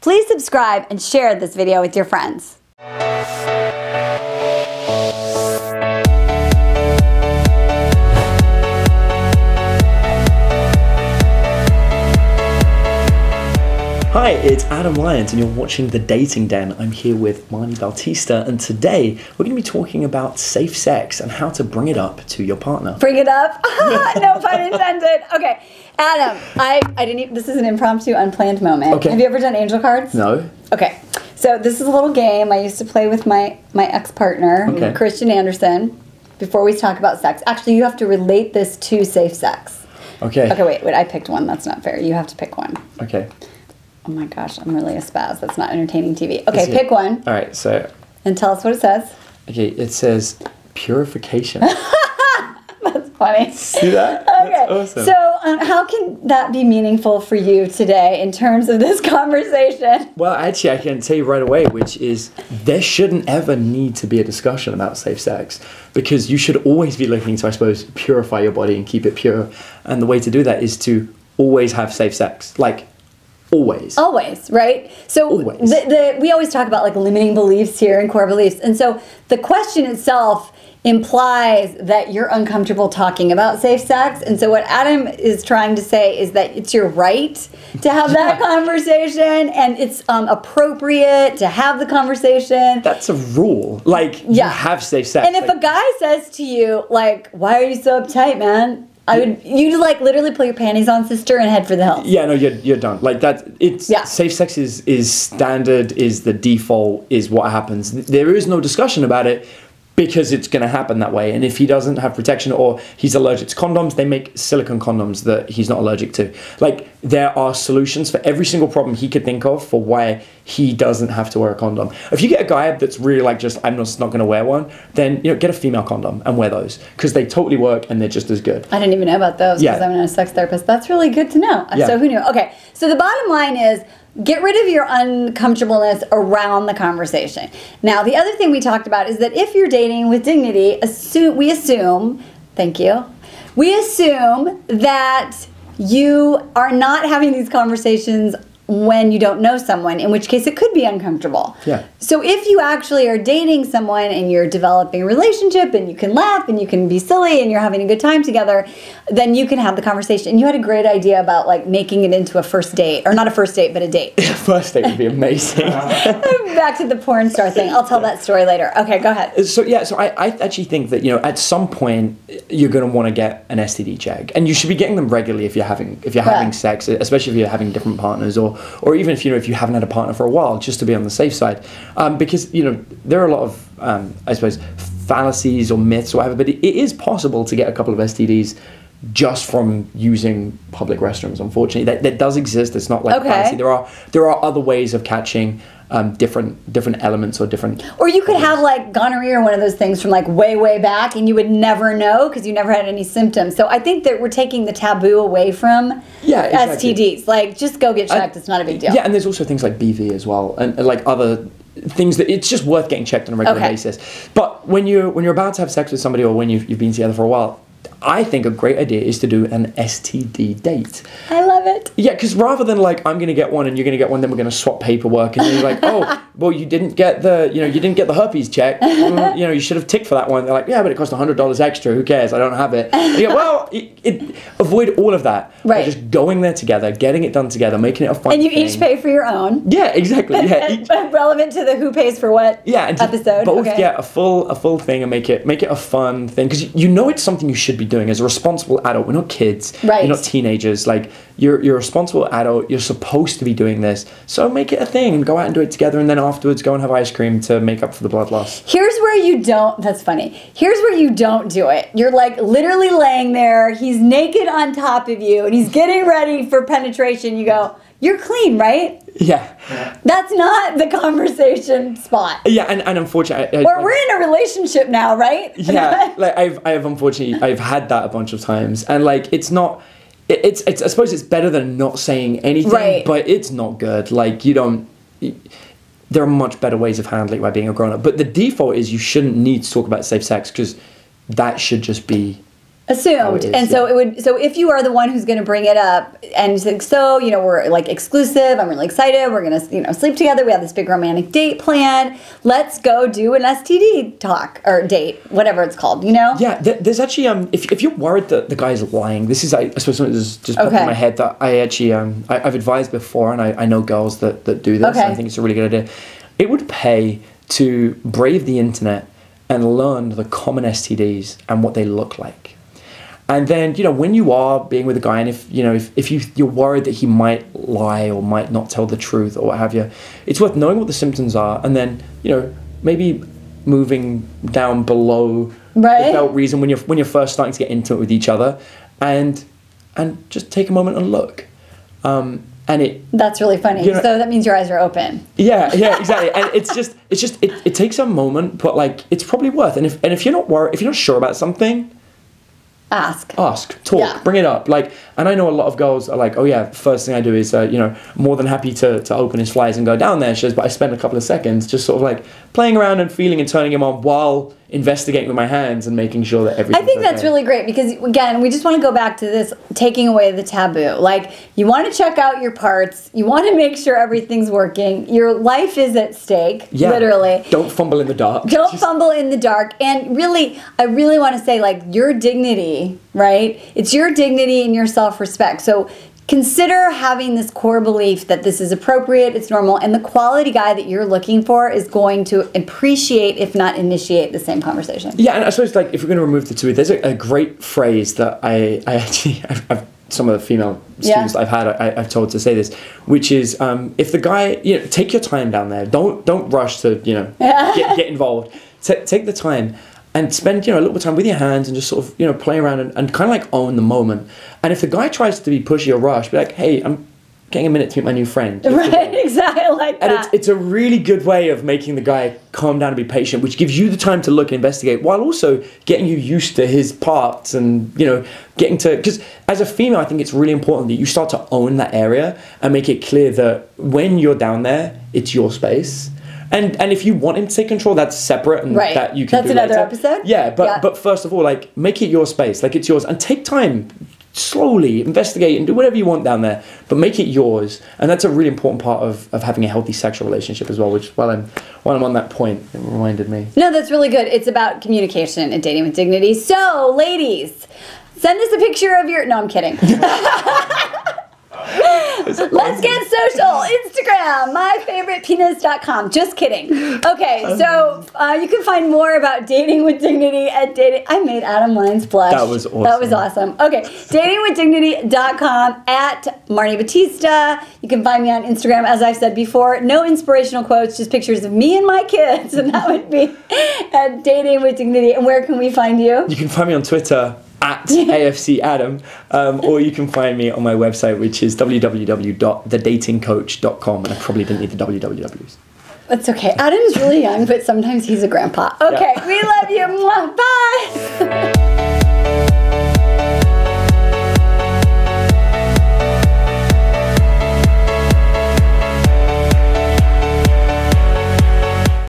please subscribe and share this video with your friends. Hi, it's Adam Lyons and you're watching The Dating Den. I'm here with Marni Battista and today we're going to be talking about safe sex and how to bring it up to your partner. Bring it up? No pun intended. Okay, Adam, I didn't even, this is an impromptu, unplanned moment. Okay. Have you ever done angel cards? No. Okay, so this is a little game I used to play with my ex-partner, Christian Anderson, before we talk about sex. Actually, you have to relate this to safe sex. Okay. Okay, wait, I picked one. That's not fair. You have to pick one. Okay. Oh my gosh, I'm really a spaz. That's not entertaining TV. Okay, pick one. All right, so. And tell us what it says. Okay, it says purification. That's funny. See that? Okay. That's awesome. So how can that be meaningful for you today in terms of this conversation? Well, actually, I can tell you right away, which is there shouldn't ever need to be a discussion about safe sex because you should always be looking to, I suppose, purify your body and keep it pure. And the way to do that is to always have safe sex. Like, always. Always, right? So always. We always talk about like limiting beliefs here and core beliefs. And so the question itself implies that you're uncomfortable talking about safe sex. And so what Adam is trying to say is that it's your right to have that conversation and it's appropriate to have the conversation. That's a rule. Like, you have safe sex. And if a guy says to you, like, why are you so uptight, man? You'd like literally pull your panties on, sister, and head for the hills. Yeah, no, you're done. Like that, safe sex is standard, is the default, is what happens. There is no discussion about it because it's going to happen that way. And if he doesn't have protection or he's allergic to condoms, they make silicone condoms that he's not allergic to. Like there are solutions for every single problem he could think of for why he doesn't have to wear a condom. If you get a guy that's really like just, I'm just not going to wear one, then get a female condom and wear those because they totally work and they're just as good. I didn't even know about those because I'm not a sex therapist. That's really good to know. So who knew? Okay, so the bottom line is get rid of your uncomfortableness around the conversation. Now, the other thing we talked about is that if you're dating with dignity, we assume that you are not having these conversations when you don't know someone, in which case it could be uncomfortable. So if you actually are dating someone and you're developing a relationship and you can laugh and you can be silly and you're having a good time together, then you can have the conversation. And you had a great idea about like making it into a first date, or not a first date, but a date. First date would be amazing. Back to the porn star thing. I'll tell that story later. Okay, go ahead. So I actually think that at some point you're going to want to get an STD check, and you should be getting them regularly if you're having sex, especially if you're having different partners, or even if you haven't had a partner for a while, just to be on the safe side, because there are a lot of I suppose fallacies or myths or whatever, but it is possible to get a couple of STDs just from using public restrooms. Unfortunately, that does exist. It's not like a fallacy. There are other ways of catching different elements or different. Or you could have like gonorrhea or one of those things from like way back, and you would never know because you never had any symptoms. So I think that we're taking the taboo away from STDs. Like just go get checked. It's not a big deal. Yeah, and there's also things like BV as well, and like other things that it's just worth getting checked on a regular basis. But when you're about to have sex with somebody or when you've been together for a while, I think a great idea is to do an STD date. I love it. Yeah, because rather than like, I'm going to get one and you're going to get one, then we're going to swap paperwork, and then you're like, oh, well, you didn't get the herpes check. You should have ticked for that one. They're like, yeah, but it cost $100 extra. Who cares? I don't have it. And you go, well, avoid all of that. By just going there together, getting it done together, making it a fun thing. And you each pay for your own. Yeah, exactly. Yeah, relevant to the who pays for what episode. Both, a full thing, and make it a fun thing, because it's something you should be doing as a responsible adult. We're not kids. You're not teenagers. Like you're a responsible adult. You're supposed to be doing this. So make it a thing and go out and do it together, and then afterwards go and have ice cream to make up for the blood loss. Here's where you don't. That's funny. Here's where you don't do it. You're like literally laying there. He's naked on top of you, and he's getting ready for penetration. You go, you're clean, right? Yeah. That's not the conversation spot. Yeah, and unfortunately, we're in a relationship now, right? Yeah, like I've had that a bunch of times, and like it's not. It's I suppose it's better than not saying anything, but it's not good. Like there are much better ways of handling it by being a grown up. But the default is you shouldn't need to talk about safe sex, because that should just be assumed. And so it would, so if you are the one who's going to bring it up and you think, so, you know, we're like exclusive, I'm really excited, we're going to, you know, sleep together, we have this big romantic date plan, let's go do an STD talk or date, whatever it's called, you know? Yeah, there's actually, if you're worried that the guy's lying, this is, I suppose something that's just popped in my head that I actually, I've advised before, and I know girls that do this, and I think it's a really good idea. It would pay to brave the internet and learn the common STDs and what they look like. And then, you know, when you are being with a guy, and if you're worried that he might lie or might not tell the truth or what have you, it's worth knowing what the symptoms are, and then, you know, maybe moving down below without reason when you're first starting to get intimate with each other, and just take a moment and look. That's really funny. You know, so that means your eyes are open. Yeah, exactly. And it takes a moment, but like it's probably worth. And if you're not worried, if you're not sure about something, ask, talk, bring it up. Like, and I know a lot of girls are like, oh yeah, first thing I do is, you know, more than happy to open his flies and go down there. She says, but I spend a couple of seconds just sort of like playing around and feeling and turning him on while investigating with my hands and making sure that everything's I think that's really great because, again, we just want to go back to this taking away the taboo. Like, you want to check out your parts. You want to make sure everything's working. Your life is at stake, literally. Don't fumble in the dark. Don't fumble in the dark. And really, I really want to say, like, your dignity, right? It's your dignity and your self-respect. So consider having this core belief that this is appropriate, it's normal, and the quality guy that you're looking for is going to appreciate, if not initiate, the same conversation. Yeah, and I suppose, like, if we're going to remove the two, there's a great phrase that I've some of the female students that I've had, I've told to say this, which is, if the guy, you know, take your time down there. Don't rush to, you know, get involved. Take the time. And spend, you know, a little bit of time with your hands and just sort of, you know, play around and kind of like own the moment. And if the guy tries to be pushy or rush, be like, hey, I'm getting a minute to meet my new friend. Right, exactly like that. And it's a really good way of making the guy calm down and be patient, which gives you the time to look and investigate while also getting you used to his parts and, you know, getting to, because as a female, I think it's really important that you start to own that area and make it clear that when you're down there, it's your space. And if you want him to take control, that's separate and that you can do another later. Episode. Yeah, but first of all, like, make it your space, like it's yours, and take time, slowly investigate and do whatever you want down there, but make it yours. And that's a really important part of having a healthy sexual relationship as well. Which while I'm on that point, it reminded me. No, that's really good. It's about communication and dating with dignity. So, ladies, send us a picture of your. No, I'm kidding. Let's get social. Instagram, myfavoritepenis.com. Just kidding. Okay, so you can find more about dating with dignity at dating. I made Adam Lyons blush. That was awesome. That was awesome. Okay, datingwithdignity.com at Marni Battista. You can find me on Instagram, as I've said before. No inspirational quotes, just pictures of me and my kids, and that would be at Dating with Dignity. And where can we find you? You can find me on Twitter at AFC Adam, or you can find me on my website, which is www.thedatingcoach.com, and I probably didn't need the wwws. That's okay. Adam's really young, but sometimes he's a grandpa. Okay, we love you. Bye.